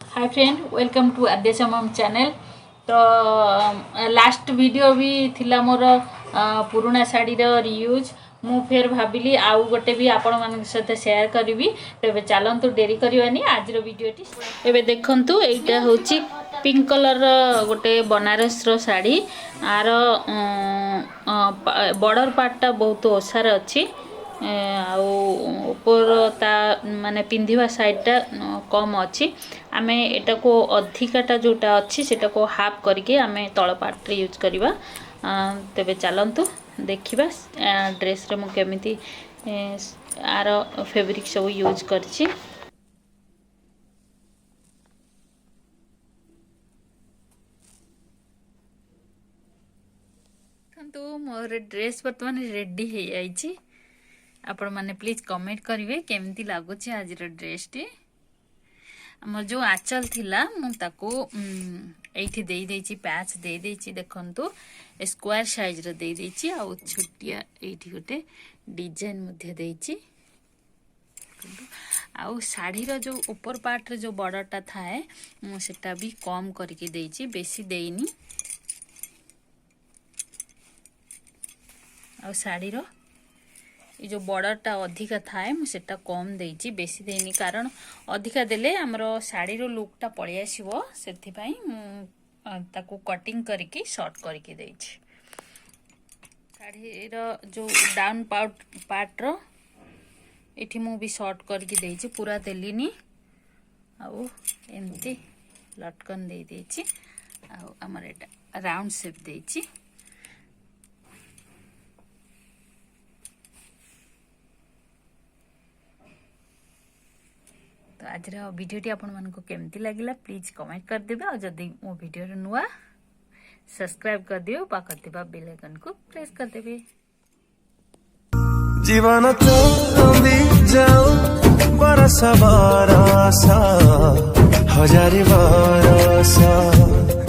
Hi friend, welcome to Adyasha मम channel. तो last video भी थिला मोर पुराना शाढ़ी रियूज मु फिर भाविली आउ गोटे भी आपण मान सहित शेयर करी। तेज चलतु डेरी करवानी आज वीडियोटी एबे देखंतु। एटा होची पिंक कलर गोटे बनारस रो शाढ़ी। आर बॉर्डर पार्टा बहुत ओसार अच्छी ऊपर ता माने पिंधिबा साइडटा कम अच्छी। आमे एटा को अधिकाटा जोटा अच्छी सेटा को हाफ करके आमे तळ पार्ट रे यूज करबा। तबे चलंतु देखिबा ड्रेस रे मु केमिति आर फैब्रिक सब यूज करछि। तो मोर ड्रेस वर्तमान रेडी हो जाइछि। आपण माने प्लीज कमेंट करिवे केमती लागुछि आज ड्रेस टी। हमर जो आंचल थिला मु ताको एठी देई देछि, पैच देई देछि। देखंतु स्क्वायर साइज रे देई देछि आ छोटिया एठी गोटे डिजाइन मध्ये देछि। आ साड़ी रो जो ऊपर पार्ट रे जो बॉर्डरटा थाए सेटा भी कम करके देछि, बेसी देइनी। आ साड़ी रो ये जो बॉर्डरटा अधिका थाए मुझे कम देइछि, बेसी देनी। कारण अधिका देले हमरो साड़ी रो लुकटा पळि आसीबो, सेथि पई ताको कटिंग करके शॉर्ट करके देइछि। साड़ी रो जो डाउन पार्ट रो एठी मु भी शॉर्ट करके देइछि, पूरा देलिनी। आउ एमती लटकन दे देइछि। आउ हमर एटा राउंड शेप देइछि। तो आज वीडियोटी आपण मानको केमती लागिला प्लीज कमेंट कर देबे। और जदी मो वीडियो रे नुआ सब्सक्राइब कर दियो, पाखर दिबा बेल आइकन को प्रेस कर देबे। जीवन चली जाओ बरसा बरसा हजारी बरसा।